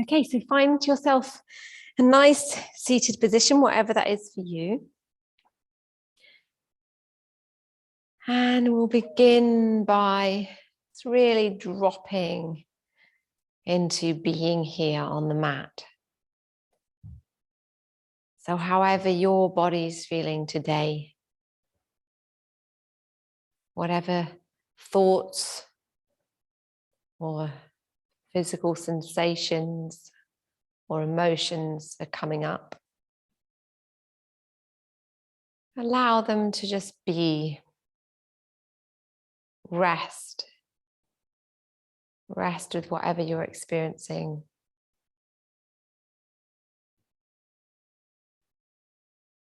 Okay, so find yourself a nice seated position, whatever that is for you. And we'll begin by really dropping into being here on the mat. So however your body's feeling today, whatever thoughts or physical sensations or emotions are coming up, allow them to just be. Rest with whatever you're experiencing.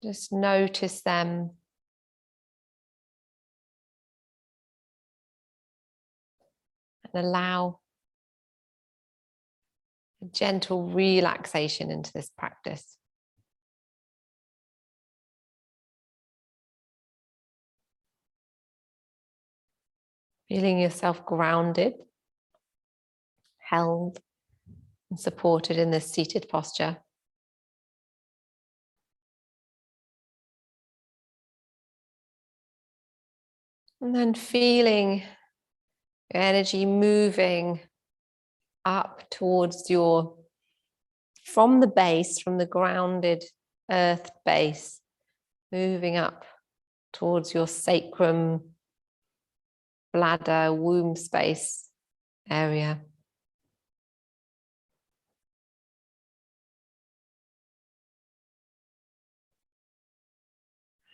Just notice them. And allow a gentle relaxation into this practice. Feeling yourself grounded, held, and supported in this seated posture. And then feeling your energy moving up towards from the base, from the grounded earth base, moving up towards your sacrum, bladder, womb space area.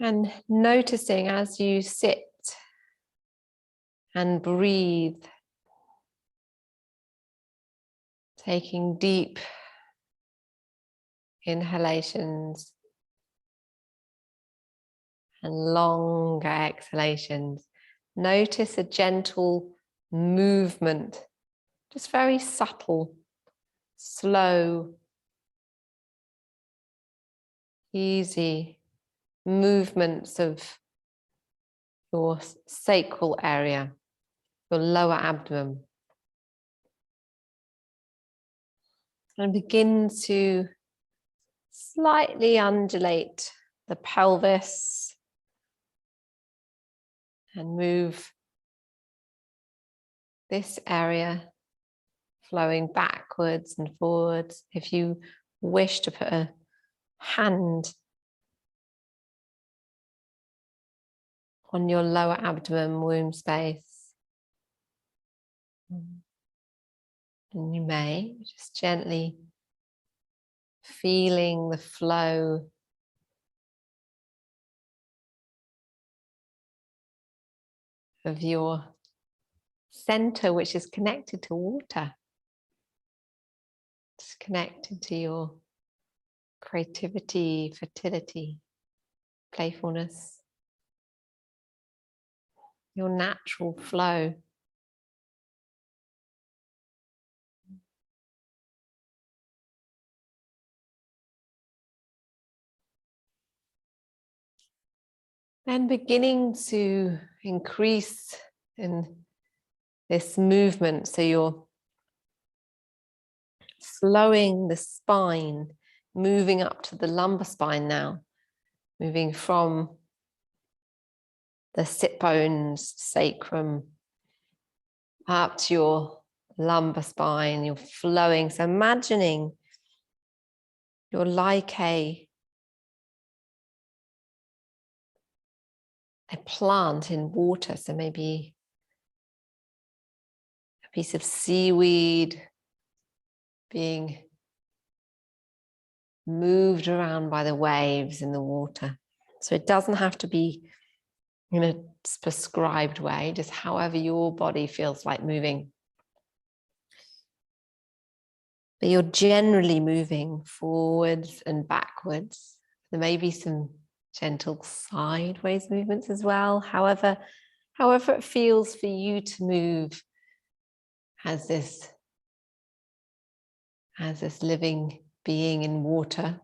And noticing as you sit and breathe, taking deep inhalations and longer exhalations. Notice a gentle movement, just very subtle, slow, easy movements of your sacral area, your lower abdomen. And begin to slightly undulate the pelvis and move this area flowing backwards and forwards. If you wish to put a hand on your lower abdomen, womb space, and you may just gently feeling the flow of your center, which is connected to water. It's connected to your creativity, fertility, playfulness, your natural flow. Then beginning to increase in this movement, so you're slowing the spine, moving up to the lumbar spine now, moving from the sit bones, sacrum, up to your lumbar spine. You're flowing. So imagining you're like a plant in water. So maybe a piece of seaweed being moved around by the waves in the water. So it doesn't have to be in a prescribed way, just however your body feels like moving. But you're generally moving forwards and backwards. There may be some gentle sideways movements as well. However it feels for you to move as this living being in water.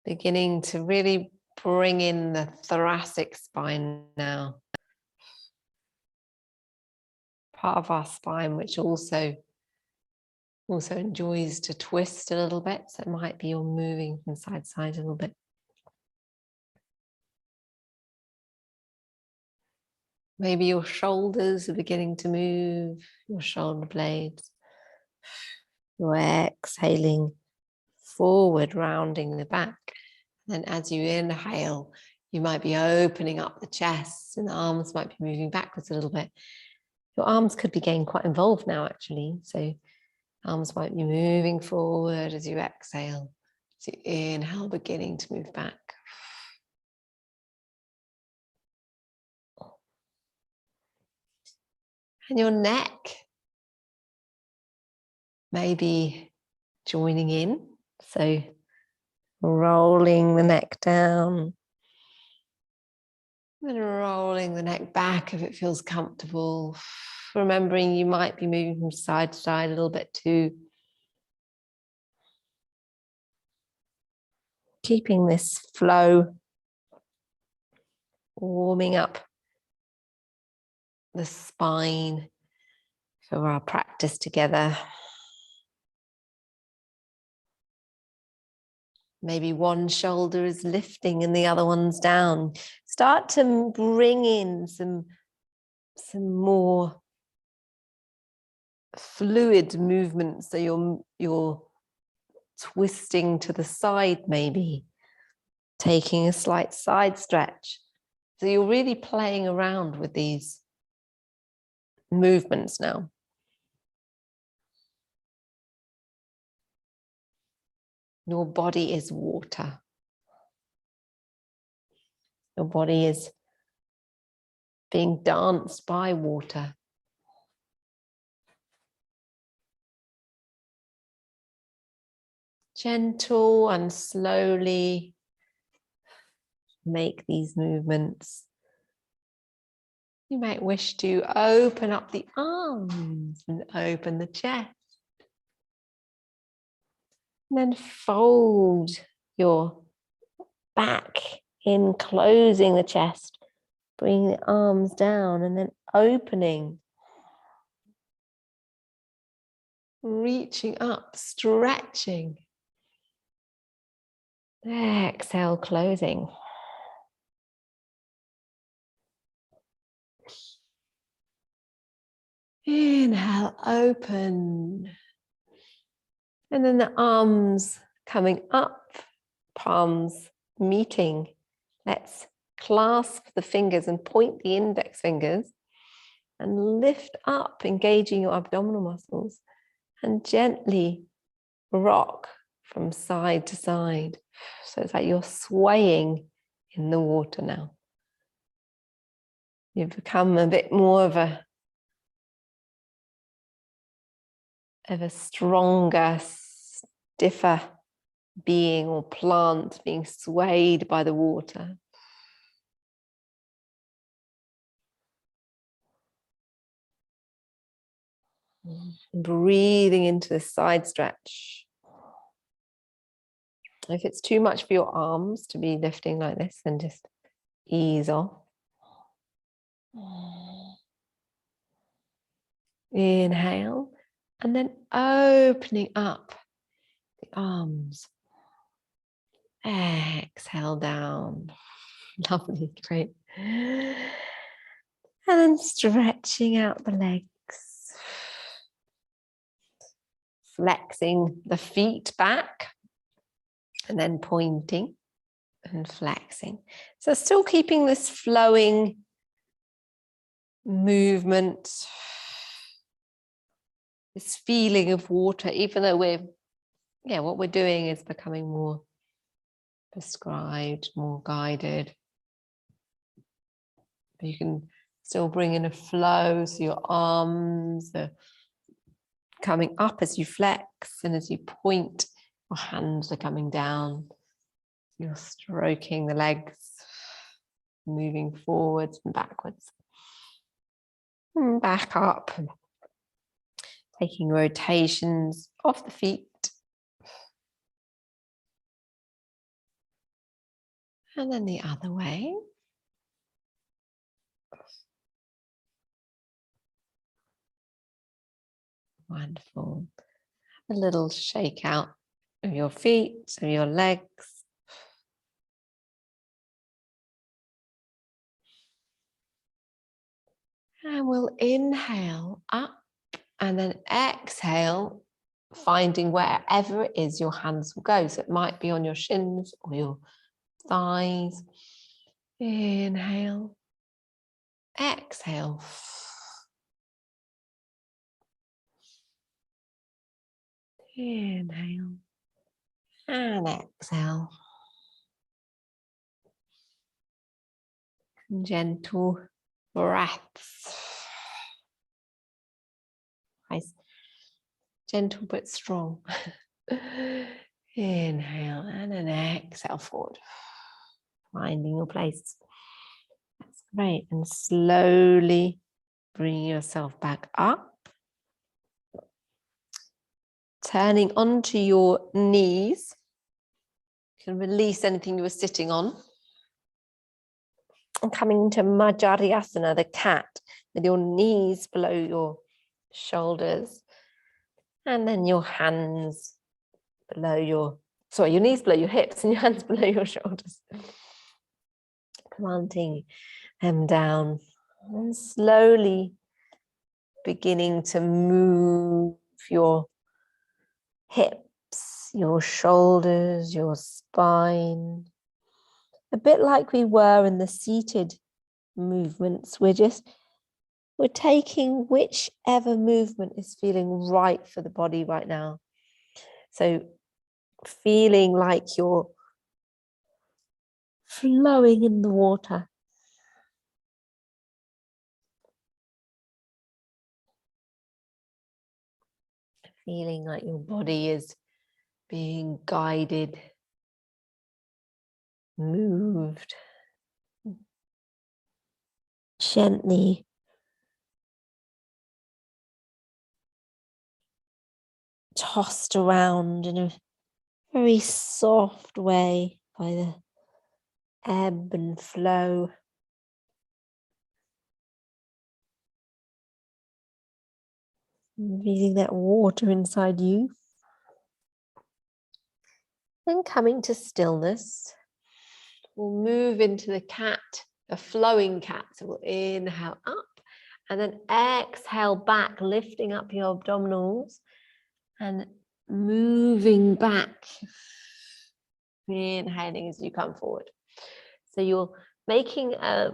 Beginning to really bring in the thoracic spine now. Part of our spine, which also Also enjoys to twist a little bit, so it might be you're moving from side to side a little bit. Maybe your shoulders are beginning to move, your shoulder blades. You're exhaling forward, rounding the back. And as you inhale, you might be opening up the chest and the arms might be moving backwards a little bit. Your arms could be getting quite involved now, actually. So arms might be moving forward as you exhale. So you inhale, beginning to move back. And your neck maybe joining in. So rolling the neck down. And rolling the neck back if it feels comfortable. Remembering you might be moving from side to side a little bit too. Keeping this flow, warming up the spine for our practice together. Maybe one shoulder is lifting and the other one's down. Start to bring in some more fluid movements. So you're twisting to the side, maybe taking a slight side stretch. So you're really playing around with these movements now. Your body is water. Your body is being danced by water. Gentle and slowly make these movements. You might wish to open up the arms and open the chest. And then fold your back in, closing the chest. Bring the arms down and then opening. Reaching up, stretching. Exhale, closing. Inhale, open. And then the arms coming up, palms meeting. Let's clasp the fingers and point the index fingers and lift up, engaging your abdominal muscles, and gently rock from side to side. So it's like you're swaying in the water now. You've become a bit more of a stronger, stiffer being or plant being swayed by the water. Breathing into the side stretch. If it's too much for your arms to be lifting like this, then just ease off. Inhale, and then opening up the arms. Exhale down. Lovely, great. And then stretching out the legs. Flexing the feet back and then pointing and flexing. So still keeping this flowing movement, this feeling of water, even though what we're doing is becoming more prescribed, more guided. But you can still bring in a flow, so your arms are coming up as you flex, and as you point, your hands are coming down. You're stroking the legs, moving forwards and backwards. And back up, taking rotations off the feet. And then the other way. Wonderful. A little shake out of your feet, of your legs. And we'll inhale up and then exhale, finding wherever it is your hands will go. So it might be on your shins or your thighs. Inhale, exhale. Inhale and exhale. Gentle breaths. Nice. Gentle but strong. Inhale and then exhale forward. Finding your place. That's great. And slowly bring yourself back up. Turning onto your knees. You can release anything you were sitting on. And coming to Majariasana, the cat, with your knees below your shoulders. And then your hands below your knees below your hips and your hands below your shoulders. Planting them down and slowly beginning to move your hips, your shoulders, your spine. A bit like we were in the seated movements. We're taking whichever movement is feeling right for the body right now. So feeling like you're flowing in the water. Feeling like your body is being guided, moved, gently tossed around in a very soft way by the ebb and flow. Feeling that water inside you. Then coming to stillness, we'll move into the cat, a flowing cat. So we'll inhale up and then exhale back, lifting up your abdominals and moving back. Inhaling as you come forward. So you're making a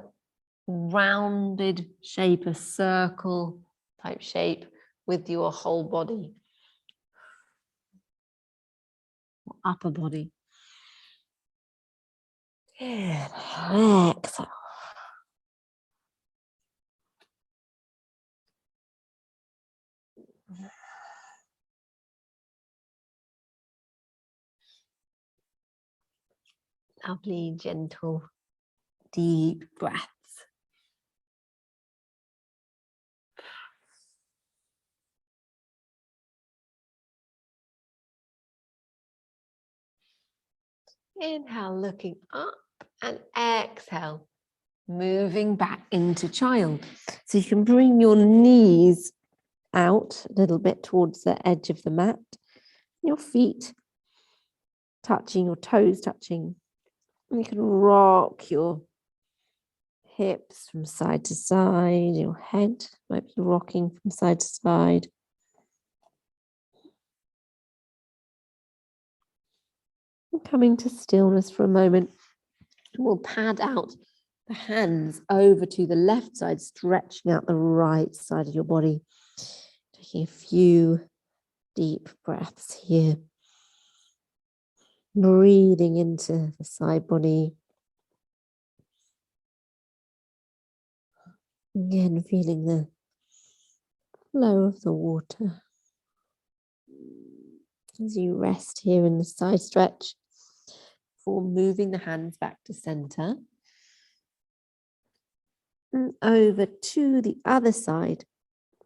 rounded shape, a circle type shape with your whole body, upper body. Inhale, exhale. Lovely, gentle, deep breaths. Inhale, looking up, and exhale, moving back into child. So you can bring your knees out a little bit towards the edge of the mat, your feet touching, your toes touching. And you can rock your hips from side to side, your head might be rocking from side to side. And coming to stillness for a moment, we'll pad out the hands over to the left side, stretching out the right side of your body. Taking a few deep breaths here. Breathing into the side body. Again, feeling the flow of the water. As you rest here in the side stretch, for moving the hands back to center. And over to the other side,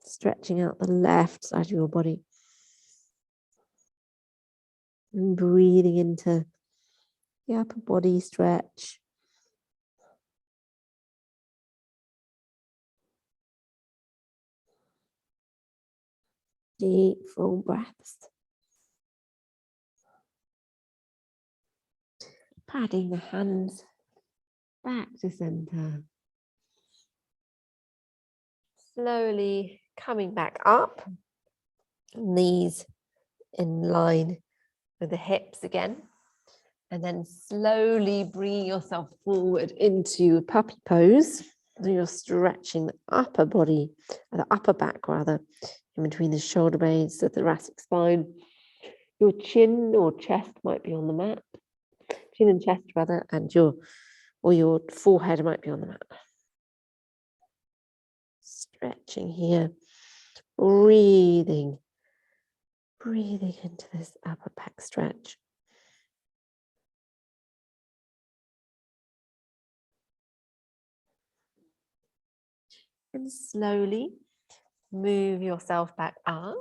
stretching out the left side of your body. And breathing into the upper body stretch. Deep, full breaths. Padding the hands back to center. Slowly coming back up, knees in line with the hips again. And then slowly bring yourself forward into puppy pose. So you're stretching the upper body, the upper back rather, in between the shoulder blades, the thoracic spine. Your chin or chest might be on the mat. Chin and chest rather, and your forehead might be on the mat. Stretching here, breathing into this upper back stretch. And slowly move yourself back up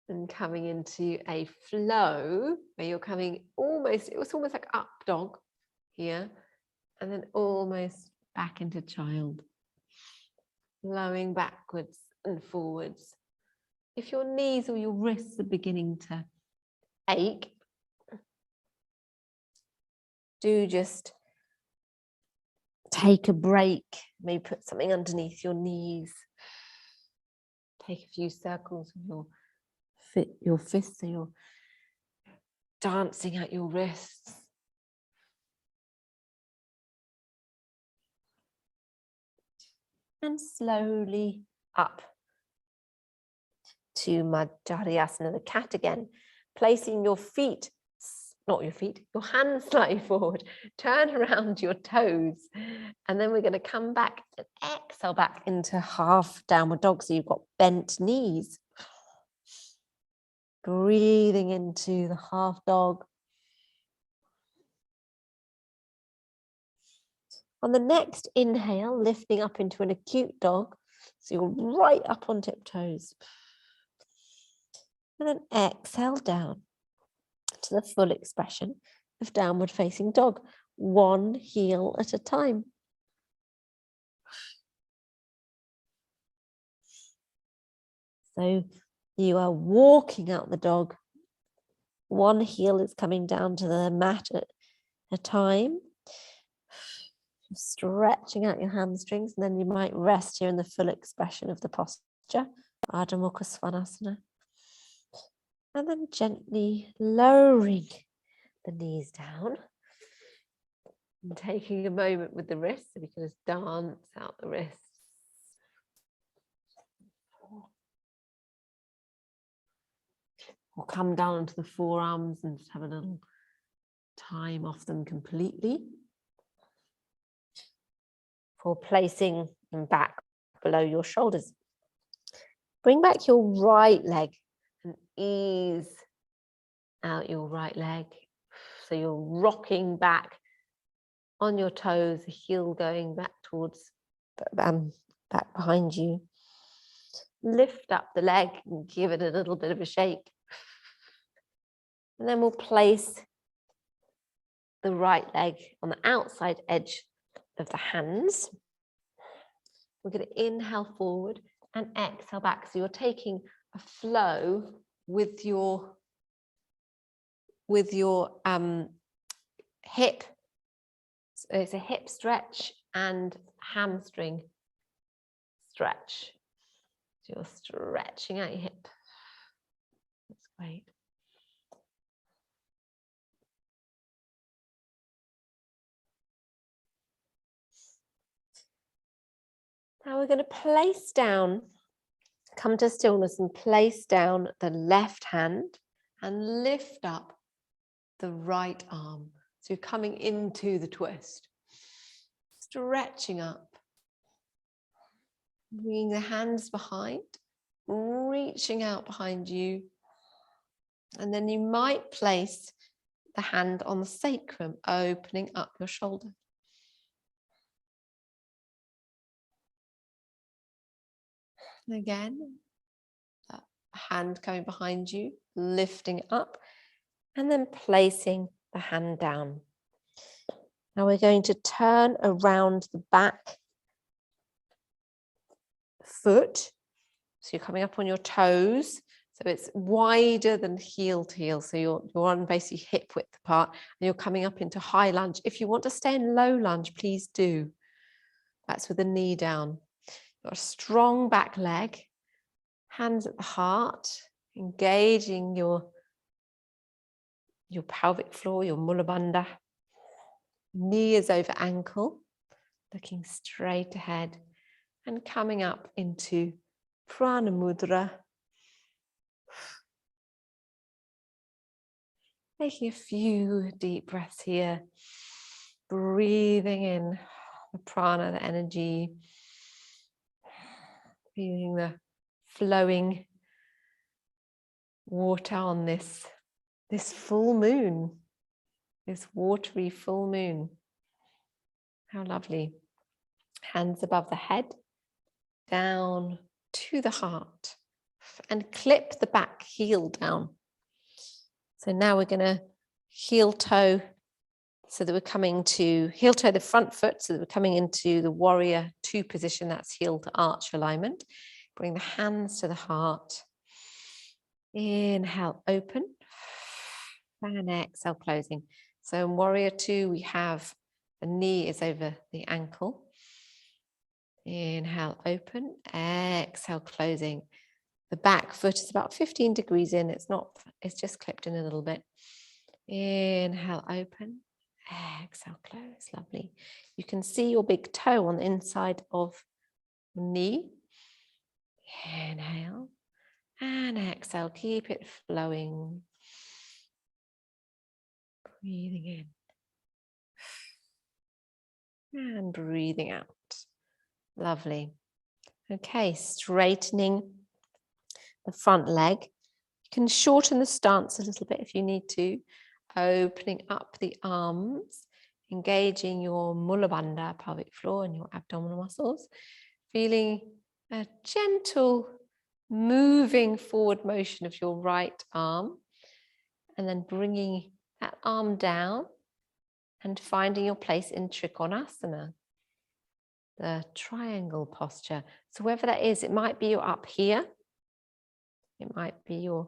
and coming into a flow where you're coming almost, it's almost like up dog here, and then almost back into child, flowing backwards and forwards. If your knees or your wrists are beginning to ache, do just take a break, maybe put something underneath your knees. Take a few circles with your fists, so you're dancing at your wrists. And slowly up to Madhyasana, the cat again, placing your feet, not your feet, your hands slightly forward, turn around your toes, and then we're going to come back and exhale back into half downward dog, so you've got bent knees. Breathing into the half dog. On the next inhale, lifting up into an acute dog, so you're right up on tiptoes. And then exhale down to the full expression of downward facing dog, one heel at a time. So you are walking out the dog. One heel is coming down to the mat at a time. Stretching out your hamstrings, and then you might rest here in the full expression of the posture, Ardha Mukha Svanasana. And then gently lowering the knees down and taking a moment with the wrists, so we can just dance out the wrists. Or come down onto the forearms and just have a little time off them completely. For placing them back below your shoulders. Bring back your right leg and ease out your right leg. So you're rocking back on your toes, the heel going back towards, back behind you. Lift up the leg and give it a little bit of a shake. And then we'll place the right leg on the outside edge of the hands. We're going to inhale forward and exhale back. So you're taking a flow with your hip. So it's a hip stretch and hamstring stretch. So you're stretching out your hip. That's great. Now we're going to place down, come to stillness and place down the left hand and lift up the right arm. So you're coming into the twist, stretching up, bringing the hands behind, reaching out behind you. And then you might place the hand on the sacrum, opening up your shoulder. Again, hand coming behind you, lifting it up, and then placing the hand down. Now we're going to turn around the back foot. So you're coming up on your toes. So it's wider than heel to heel. So you're on basically hip width apart and you're coming up into high lunge. If you want to stay in low lunge, please do. That's with the knee down. Got a strong back leg, hands at the heart, engaging your pelvic floor, your mula bandha. Knee is over ankle, looking straight ahead and coming up into prana mudra. Taking a few deep breaths here, breathing in the prana, the energy, feeling the flowing water on this full moon, this watery full moon. How lovely. Hands above the head, down to the heart, and clip the back heel down. So now we're going to heel toe, so that we're coming to heel toe the front foot, so that we're coming into the warrior 2 position. That's heel to arch alignment. Bring the hands to the heart. Inhale, open, and exhale, closing. So in warrior 2, we have the knee is over the ankle. Inhale, open, exhale, closing. The back foot is about 15 degrees in. It's just clipped in a little bit. Inhale, open, exhale, close. Lovely. You can see your big toe on the inside of the knee. Inhale and exhale. Keep it flowing. Breathing in and breathing out. Lovely. Okay, straightening the front leg. You can shorten the stance a little bit if you need to. Opening up the arms, engaging your mula bandha, pelvic floor, and your abdominal muscles. Feeling a gentle moving forward motion of your right arm, and then bringing that arm down and finding your place in Trikonasana, the triangle posture. So wherever that is, it might be you're up here. It might be you're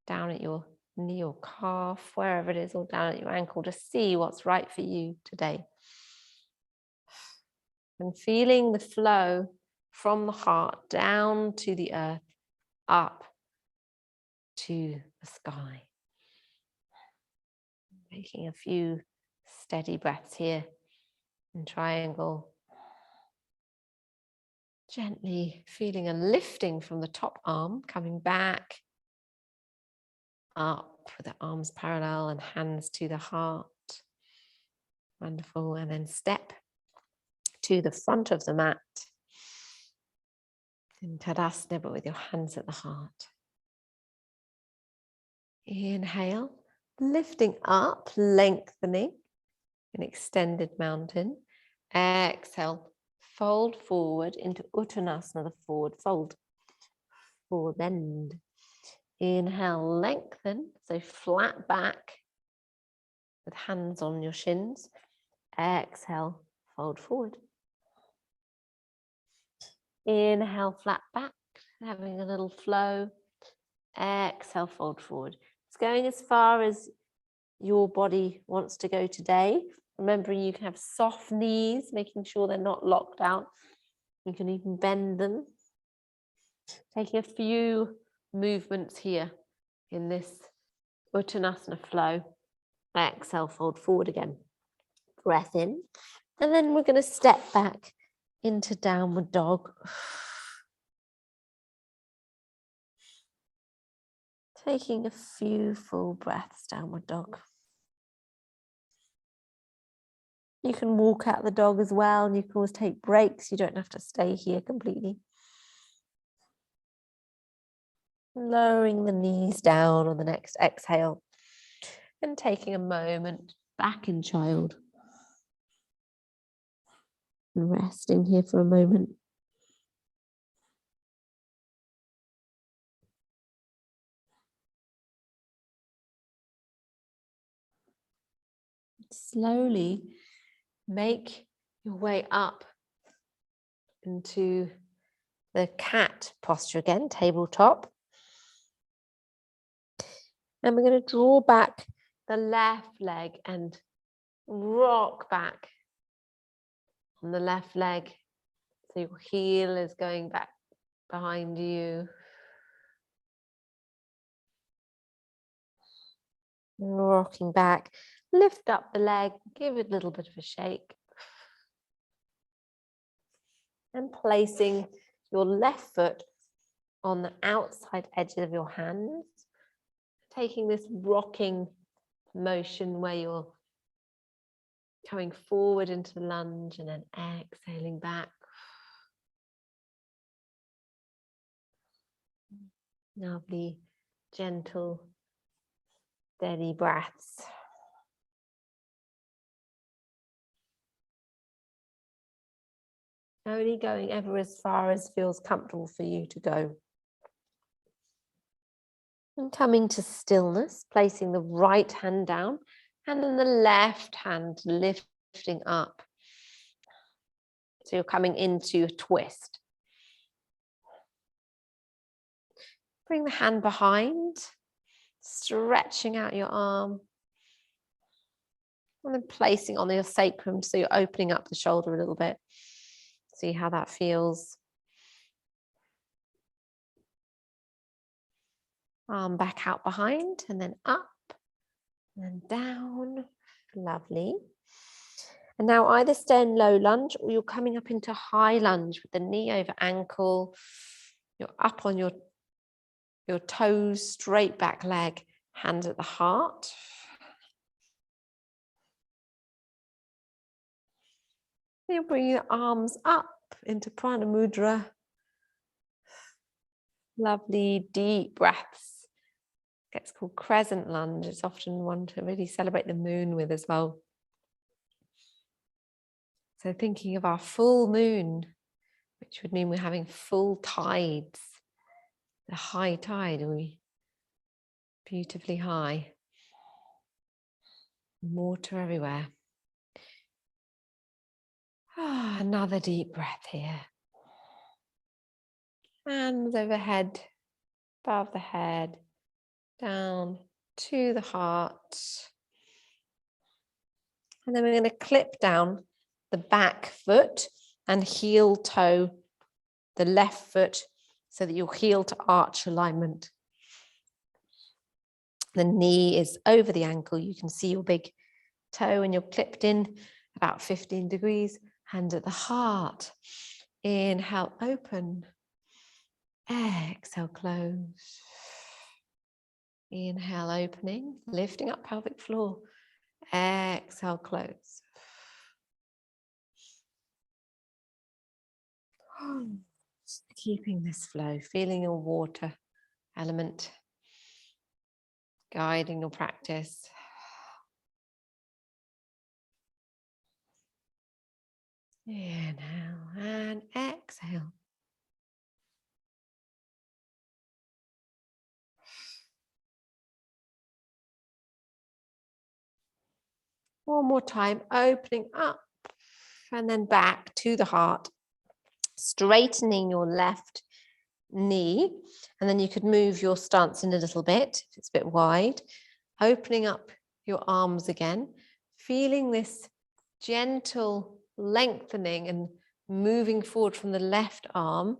down at your knee or calf, wherever it is, or down at your ankle. Just see what's right for you today. And feeling the flow from the heart down to the earth, up to the sky. Taking a few steady breaths here in triangle. Gently feeling a lifting from the top arm, coming back up with the arms parallel and hands to the heart. Wonderful. And then step to the front of the mat in Tadasana, but with your hands at the heart. Inhale, lifting up, lengthening, an extended mountain. Exhale, fold forward into Uttanasana, the forward fold, forward bend. Inhale, lengthen, so flat back with hands on your shins. Exhale, fold forward. Inhale, flat back, having a little flow. Exhale, fold forward. It's going as far as your body wants to go today. Remembering you can have soft knees, making sure they're not locked out. You can even bend them. Taking a few movements here in this Uttanasana flow. Exhale, fold forward again. Breath in. And then we're going to step back into downward dog. Taking a few full breaths, downward dog. You can walk out the dog as well, and you can always take breaks. You don't have to stay here completely. Lowering the knees down on the next exhale and taking a moment back in child. And resting here for a moment. Slowly make your way up into the cat posture again, tabletop. And we're going to draw back the left leg and rock back on the left leg. So your heel is going back behind you. Rocking back, lift up the leg, give it a little bit of a shake. And placing your left foot on the outside edges of your hands. Taking this rocking motion where you're coming forward into the lunge and then exhaling back. Lovely, gentle, steady breaths. Only going ever as far as feels comfortable for you to go. And coming to stillness, placing the right hand down and then the left hand lifting up. So you're coming into a twist. Bring the hand behind, stretching out your arm. And then placing on your sacrum, so you're opening up the shoulder a little bit. See how that feels. Arm back out behind and then up and then down. Lovely. And now either stay in low lunge or you're coming up into high lunge with the knee over ankle. You're up on your toes, straight back leg, hands at the heart. You bring your arms up into Prana Mudra. Lovely deep breaths. It's called crescent lunge. It's often one to really celebrate the moon with as well. So thinking of our full moon, which would mean we're having full tides. The high tide, are we? Beautifully high. Water everywhere. Another deep breath here. Hands overhead, above the head, down to the heart. And then we're going to clip down the back foot and heel toe the left foot so that your heel to arch alignment. The knee is over the ankle. You can see your big toe and you're clipped in about 15 degrees. Hand at the heart. Inhale, open. Exhale, close. Inhale, opening, lifting up pelvic floor. Exhale, close. Just keeping this flow, feeling your water element, guiding your practice. Inhale and exhale. One more time, opening up and then back to the heart, straightening your left knee, and then you could move your stance in a little bit if it's a bit wide, opening up your arms again, feeling this gentle lengthening and moving forward from the left arm,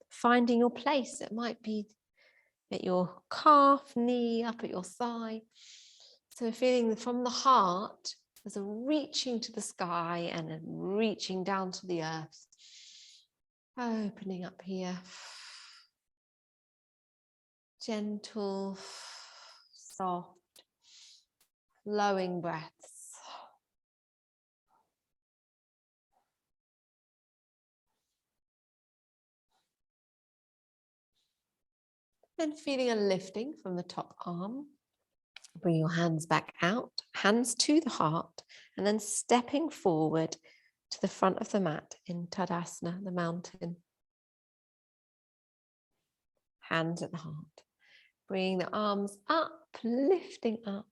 finding your place. It might be at your calf, knee, up at your thigh. So feeling from the heart, there's a reaching to the sky and a reaching down to the earth. Opening up here. Gentle, soft, flowing breaths. Then feeling a lifting from the top arm. Bring your hands back out, hands to the heart, and then stepping forward to the front of the mat in Tadasana, the mountain. Hands at the heart. Bring the arms up, lifting up.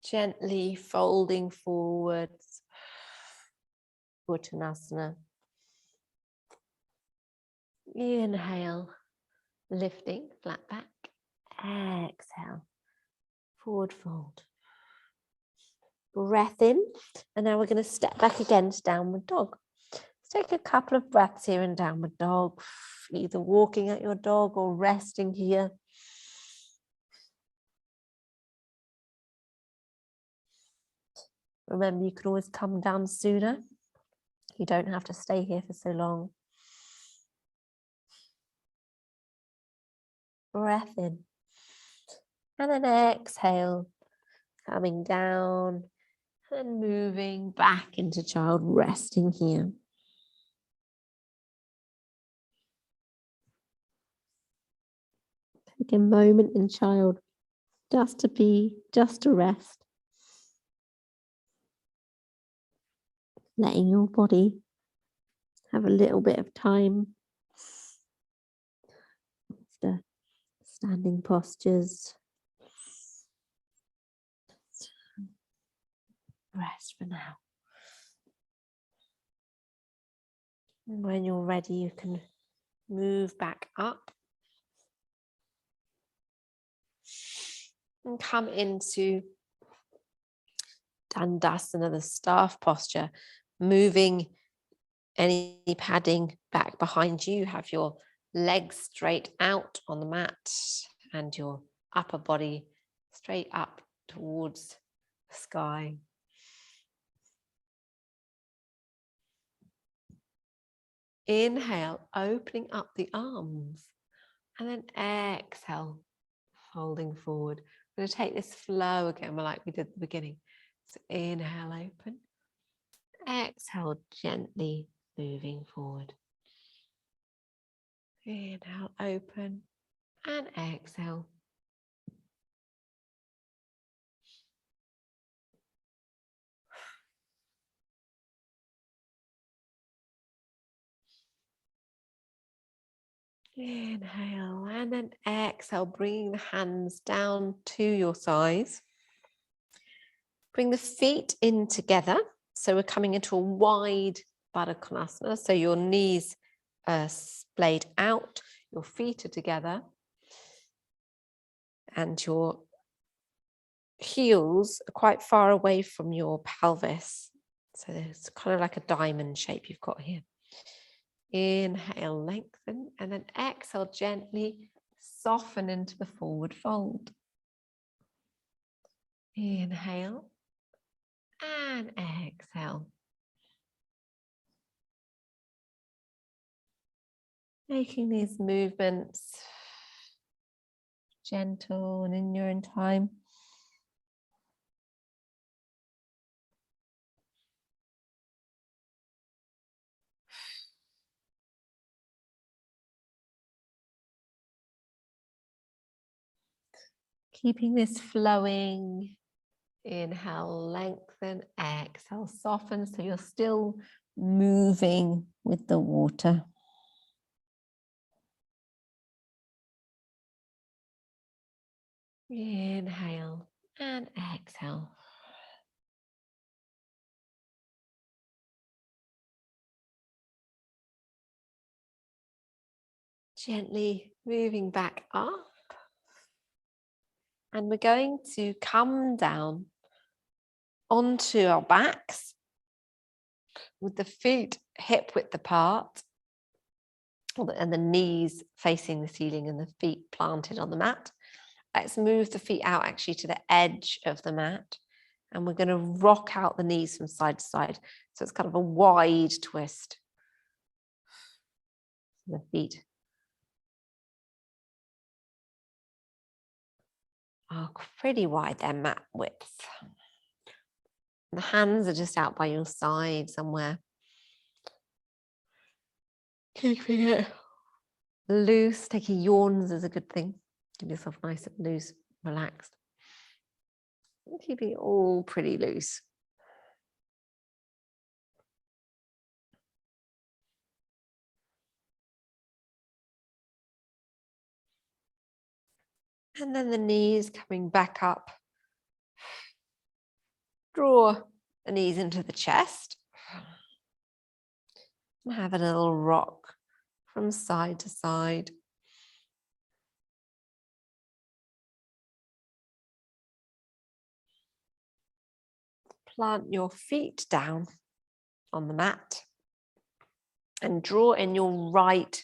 Gently folding forwards. Uttanasana. Inhale, lifting, flat back. exhale, forward fold. Breath in, and now we're going to step back again to downward dog. Let's take a couple of breaths here in downward dog, either walking at your dog or resting here. Remember, you can always come down sooner. You don't have to stay here for so long. Breath in. And then exhale, coming down and moving back into child, resting here. Take a moment in child just to be, just to rest. Letting your body have a little bit of time after standing postures. Rest for now. And when you're ready, you can move back up and come into Dandasana, the staff posture, moving any padding back behind you. Have your legs straight out on the mat and your upper body straight up towards the sky. Inhale, opening up the arms, and then exhale, folding forward. We're going to take this flow again, like we did at the beginning. So inhale, open. Exhale, gently moving forward. Inhale, open, and exhale. Inhale, and then exhale, bringing the hands down to your sides. Bring the feet in together. So we're coming into a wide Baddha Konasana. So your knees are splayed out, your feet are together, and your heels are quite far away from your pelvis. So it's kind of like a diamond shape you've got here. Inhale, lengthen, and then exhale, gently soften into the forward fold. Inhale and exhale. Making these movements gentle and in your own time. Keeping this flowing. Inhale, lengthen, exhale, soften. So you're still moving with the water. Inhale and exhale. Gently moving back up. And we're going to come down onto our backs with the feet hip width apart and the knees facing the ceiling and the feet planted on the mat. Let's move the feet out actually to the edge of the mat, and we're going to rock out the knees from side to side. So it's kind of a wide twist. The feet are pretty wide, they're mat width. The hands are just out by your side somewhere. Keeping it loose. Taking yawns is a good thing. Give yourself nice and loose, relaxed. Keeping it all pretty loose. And then the knees coming back up. Draw the knees into the chest. And have a little rock from side to side. plant your feet down on the mat and draw in your right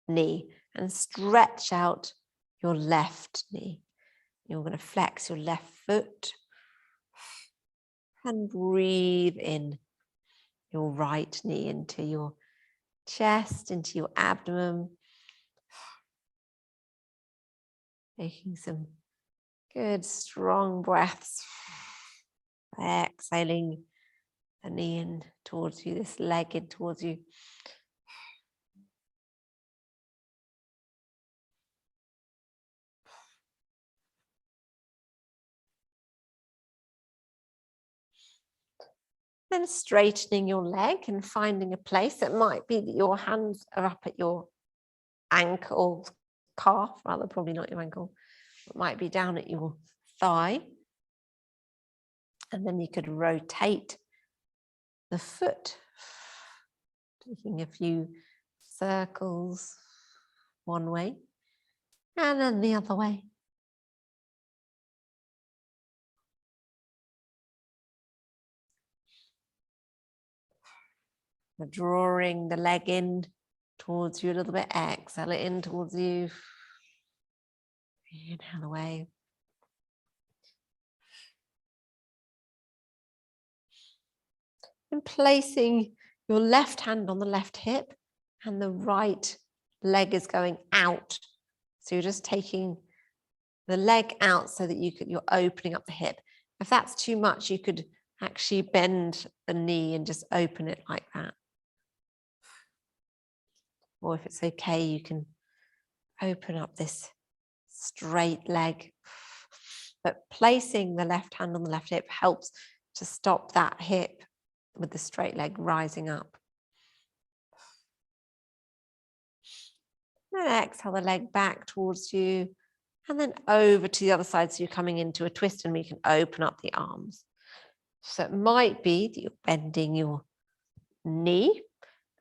knee and stretch out your left knee. You're going to flex your left foot and breathe in your right knee into your chest, into your abdomen. Taking some good strong breaths. Exhaling the knee in towards you, this leg in towards you. Then straightening your leg and finding a place. It might be that your hands are up at your ankle, calf, rather, probably not your ankle. It might be down at your thigh. And then you could rotate the foot, taking a few circles one way and then the other way. Drawing the leg in towards you a little bit. Exhale it in towards you. Inhale away. And placing your left hand on the left hip and the right leg is going out. So you're just taking the leg out so that you're opening up the hip. If that's too much, you could actually bend the knee and just open it like that. Or if it's okay, you can open up this straight leg. But placing the left hand on the left hip helps to stop that hip with the straight leg rising up. Then exhale the leg back towards you and then over to the other side. So you're coming into a twist and we can open up the arms. So it might be that you're bending your knee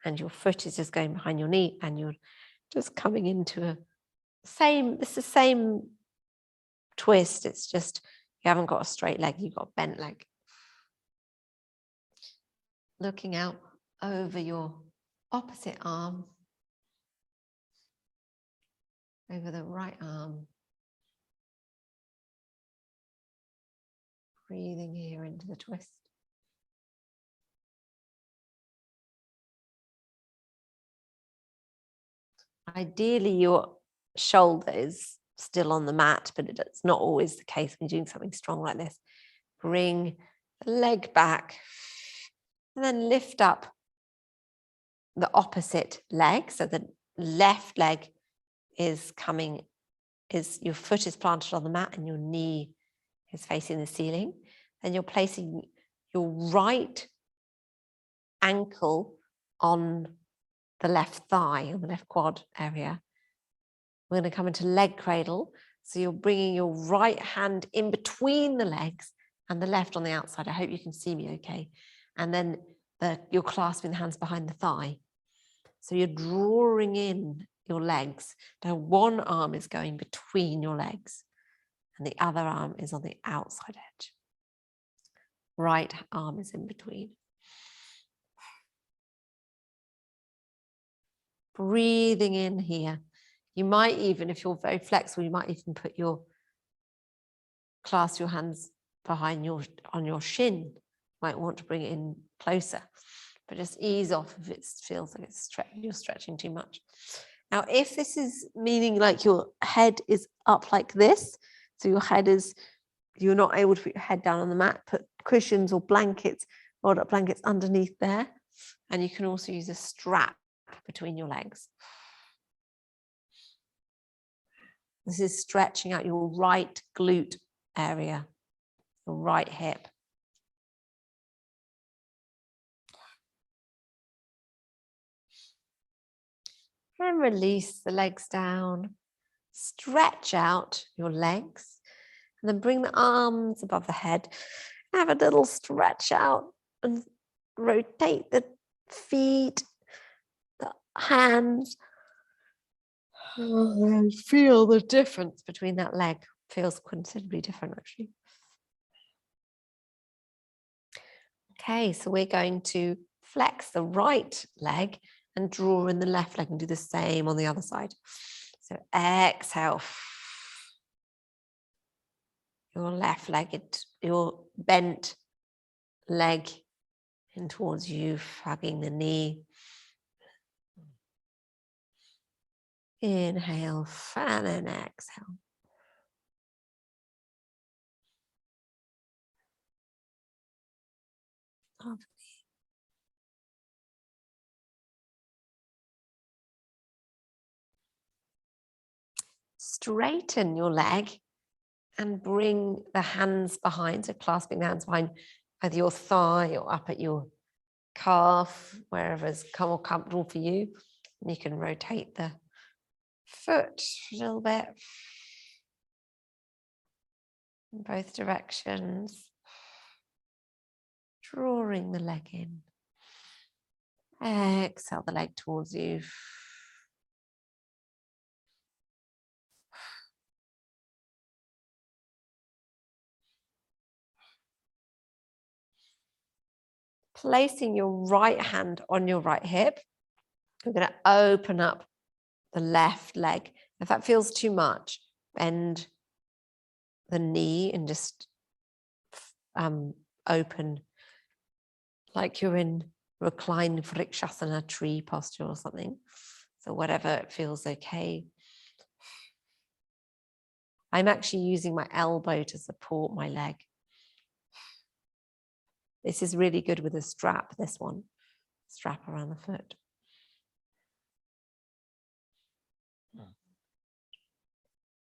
and your foot is just going behind your knee and you're just coming into the same twist. It's just you haven't got a straight leg, you've got a bent leg. Looking out over your opposite arm, over the right arm. Breathing here into the twist. Ideally, your shoulder is still on the mat, but it's not always the case when you're doing something strong like this. Bring the leg back and then lift up the opposite leg. So the left leg is your foot is planted on the mat and your knee is facing the ceiling. Then you're placing your right ankle on the left thigh, on the left quad area. We're going to come into leg cradle. So you're bringing your right hand in between the legs and the left on the outside. I hope you can see me okay. And then you're clasping the hands behind the thigh. So you're drawing in your legs. Now one arm is going between your legs and the other arm is on the outside edge. Right arm is in between. Breathing in here. You might even, if you're very flexible, you might even clasp your hands behind on your shin. You might want to bring it in closer, but just ease off if it feels like you're stretching too much. Now, if this is meaning like your head is up like this, so you're not able to put your head down on the mat, put cushions or blankets, rolled up blankets underneath there. And you can also use a strap between your legs. This is stretching out your right glute area, your right hip. And release the legs down. Stretch out your legs. And then bring the arms above the head. Have a little stretch out and rotate the feet, the hands. And feel the difference between that leg. Feels considerably different, actually. Okay, so we're going to flex the right leg and draw in the left leg and do the same on the other side. So exhale. Your left-legged, your bent leg in towards you, hugging the knee. Inhale and then exhale. Lovely. Straighten your leg and bring the hands behind, so clasping the hands behind either your thigh or up at your calf, wherever's more comfortable for you. And you can rotate the foot a little bit in both directions, drawing the leg in. Exhale the leg towards you. Placing your right hand on your right hip, we're going to open up the left leg. If that feels too much, bend the knee and just open like you're in reclined vrikshasana tree posture or something. So whatever it feels okay. I'm actually using my elbow to support my leg. This is really good with a strap, this one. Strap around the foot.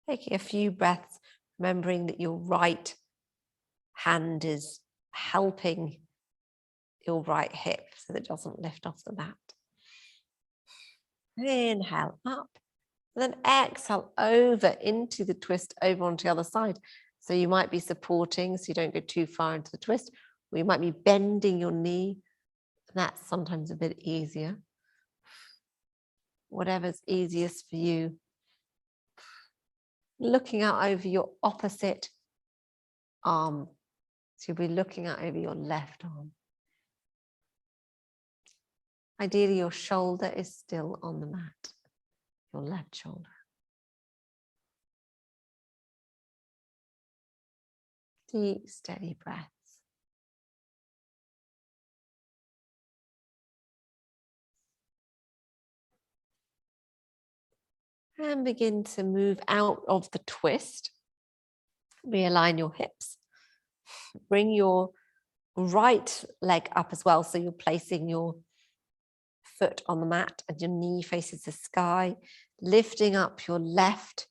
Taking a few breaths, remembering that your right hand is helping your right hip so that it doesn't lift off the mat. Inhale up, and then exhale over into the twist, over onto the other side. So you might be supporting so you don't go too far into the twist, or you might be bending your knee. That's sometimes a bit easier. Whatever's easiest for you. Looking out over your opposite arm. So you'll be looking out over your left arm. Ideally, your shoulder is still on the mat, your left shoulder. Deep, steady breaths. And begin to move out of the twist. Realign your hips. Bring your right leg up as well. So you're placing your foot on the mat and your knee faces the sky. Lifting up your left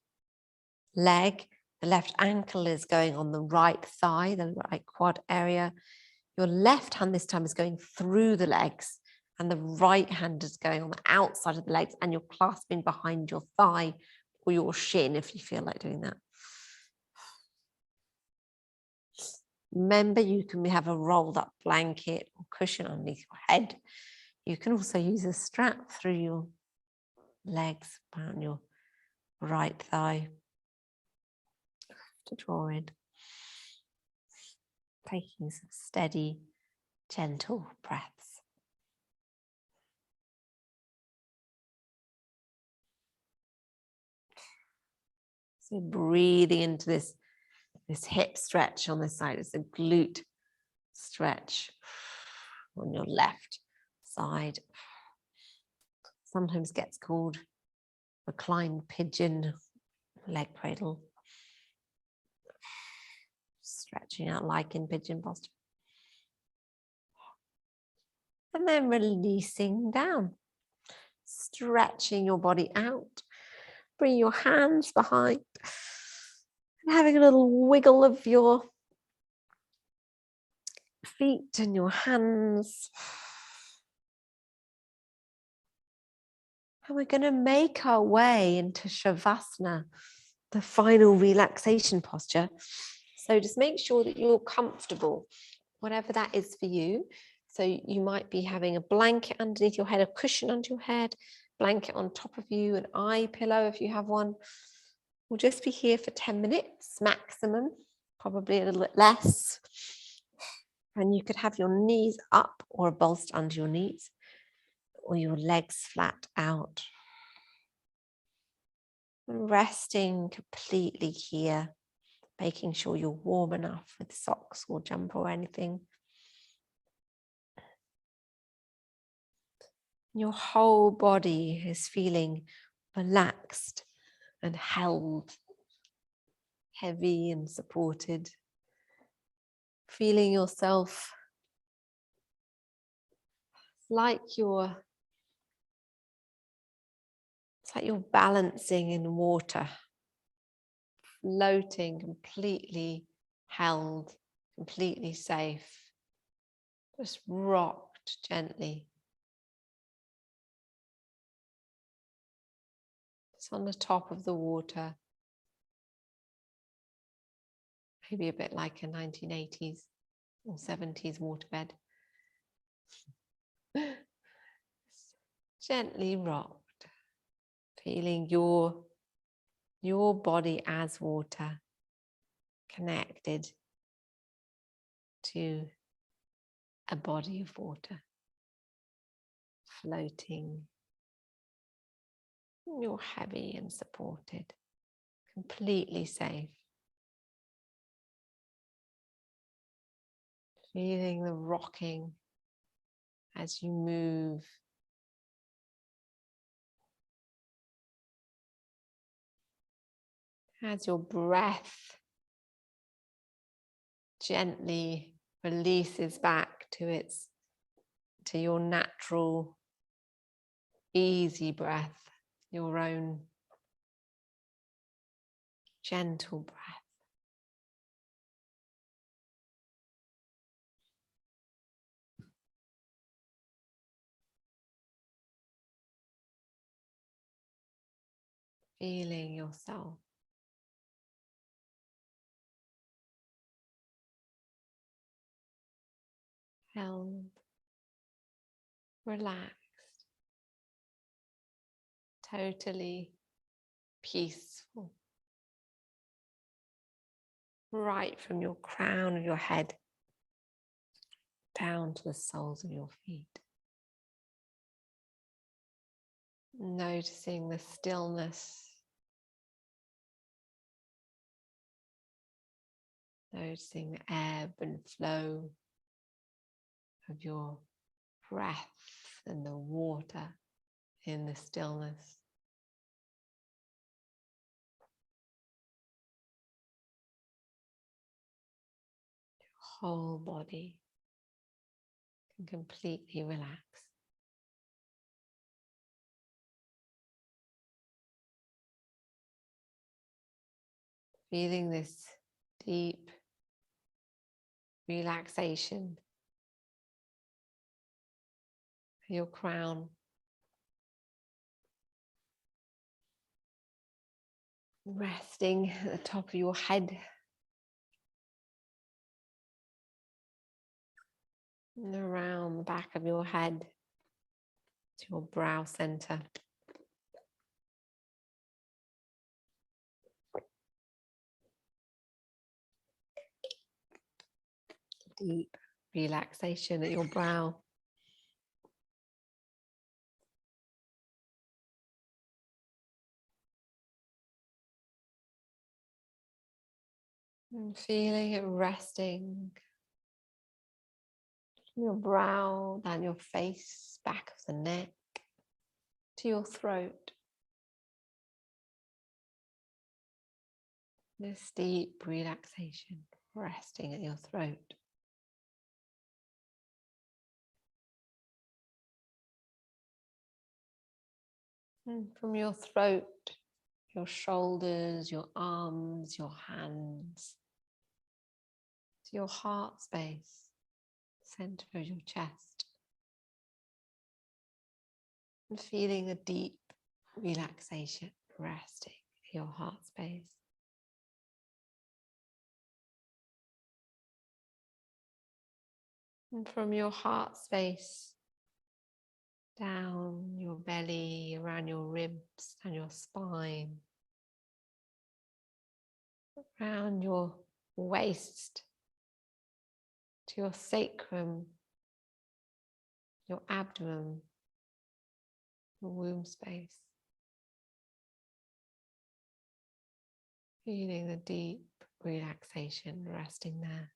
leg. The left ankle is going on the right thigh, the right quad area. Your left hand this time is going through the legs, and the right hand is going on the outside of the legs, and you're clasping behind your thigh or your shin if you feel like doing that. Remember, you can have a rolled up blanket or cushion underneath your head. You can also use a strap through your legs around your right thigh to draw in. Taking some steady, gentle breaths. So breathing into this hip stretch on this side. It's a glute stretch on your left side. Sometimes gets called reclined pigeon leg cradle. Stretching out like in pigeon posture. And then releasing down. Stretching your body out. Bring your hands behind. And having a little wiggle of your feet and your hands. And we're going to make our way into Shavasana, the final relaxation posture. So just make sure that you're comfortable, whatever that is for you. So you might be having a blanket underneath your head, a cushion under your head, blanket on top of you, an eye pillow if you have one. We'll just be here for 10 minutes maximum, probably a little bit less. And you could have your knees up or a bolster under your knees, or your legs flat out. And resting completely here, making sure you're warm enough with socks or jumper or anything. Your whole body is feeling relaxed and held, heavy and supported. Feeling yourself like you're balancing in water, floating, completely held, completely safe, just rocked gently. It's on the top of the water, maybe a bit like a 1980s or 70s waterbed. Gently rocked, feeling your body as water, connected to a body of water, floating. You're heavy and supported, completely safe. Feeling the rocking as you move. As your breath gently releases back to your natural, easy breath, your own gentle breath. Feeling yourself held, relaxed, totally peaceful, right from your crown of your head down to the soles of your feet. Noticing the stillness, noticing the ebb and flow of your breath and the water in the stillness. Your whole body can completely relax. Feeling this deep relaxation, your crown, resting at the top of your head and around the back of your head to your brow center. Deep relaxation at your brow. And feeling it resting from your brow, down your face, back of the neck, to your throat. This deep relaxation resting at your throat. And from your throat, your shoulders, your arms, your hands, to your heart space, center of your chest. And feeling a deep relaxation resting in your heart space. And from your heart space, down your belly, around your ribs and your spine, around your waist, to to your sacrum, your abdomen, your womb space. Feeling the deep relaxation resting there.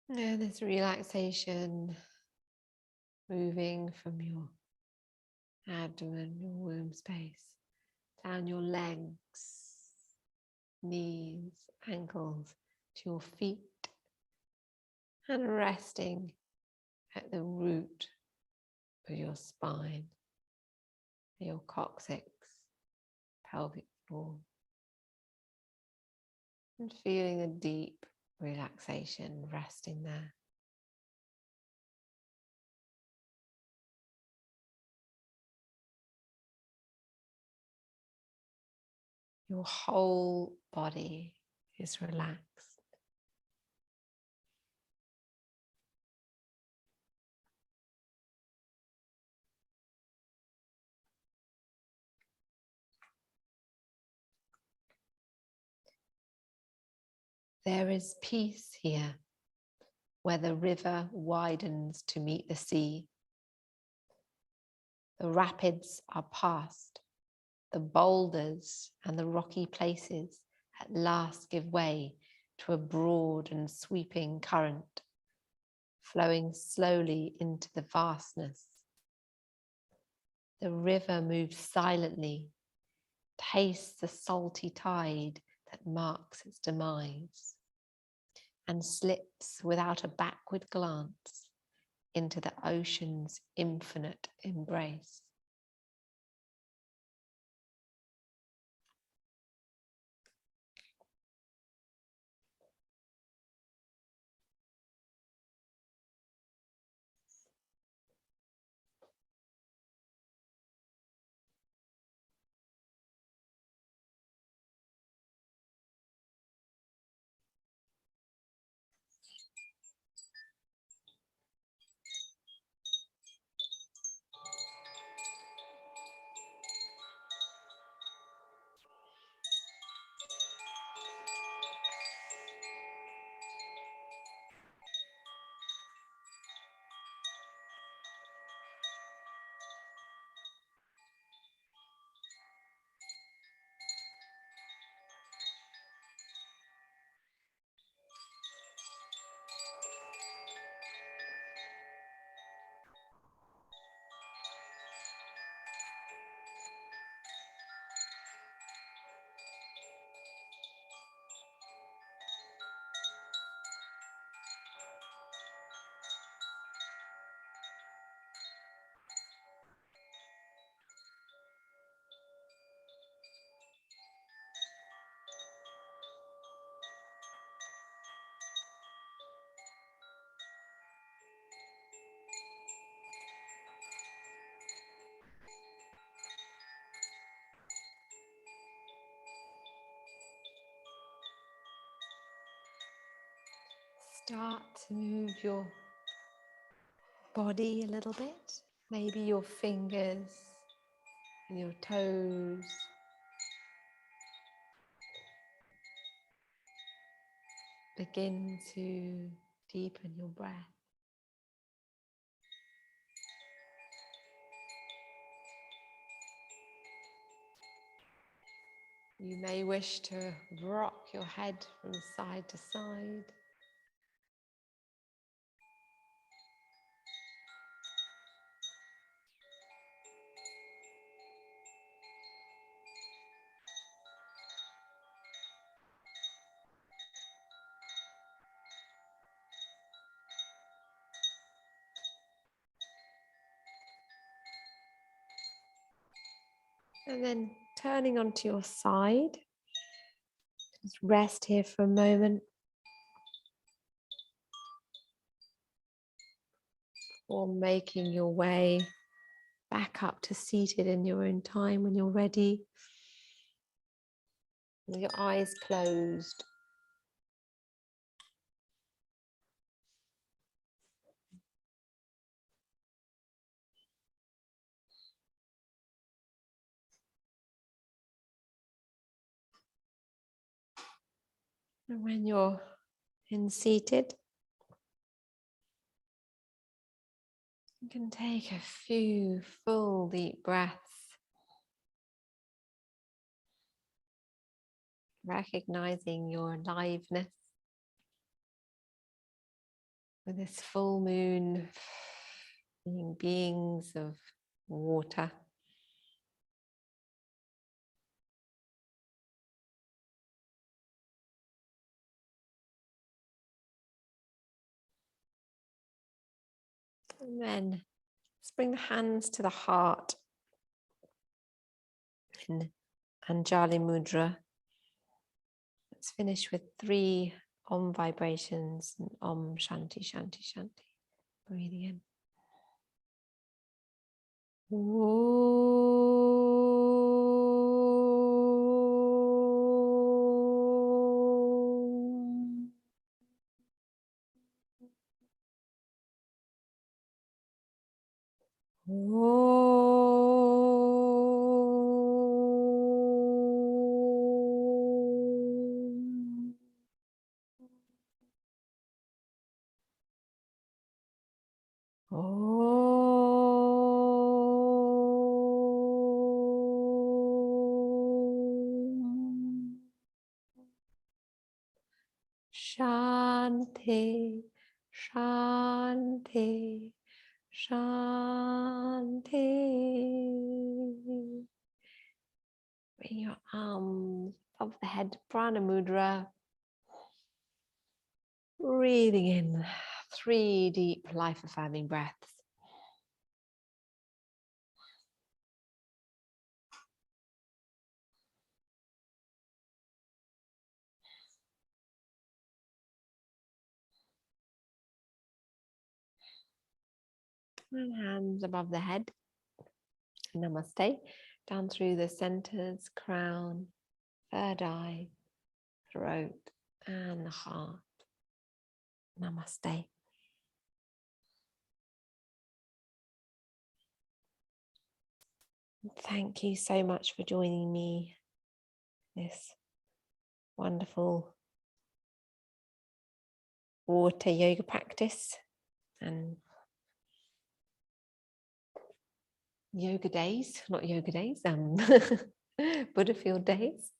And this relaxation moving from your abdomen, your womb space, down your legs, knees, ankles, to your feet, and resting at the root of your spine, your coccyx, pelvic floor, and feeling a deep relaxation resting there. Your whole body is relaxed. There is peace here, where the river widens to meet the sea. The rapids are past. The boulders and the rocky places at last give way to a broad and sweeping current, flowing slowly into the vastness. The river moves silently, tastes the salty tide that marks its demise, and slips without a backward glance into the ocean's infinite embrace. Start to move your body a little bit, maybe your fingers and your toes. Begin to deepen your breath. You may wish to rock your head from side to side. And then turning onto your side, just rest here for a moment. Or making your way back up to seated in your own time when you're ready. With your eyes closed. And when you're in seated, you can take a few full deep breaths, recognizing your aliveness with this full moon, being beings of water. And then let's bring the hands to the heart in Anjali Mudra. Let's finish with 3 Om vibrations and Om Shanti Shanti Shanti. Breathing in. Shanti, Shanti, Shanti. Bring your arms above the head, Prana Mudra. Breathing in 3 deep life-affirming breaths. And hands above the head. Namaste. Down through the centers, crown, third eye, throat, and the heart. Namaste. Thank you so much for joining me this wonderful water yoga practice and yoga days, not yoga days, Buddha field days.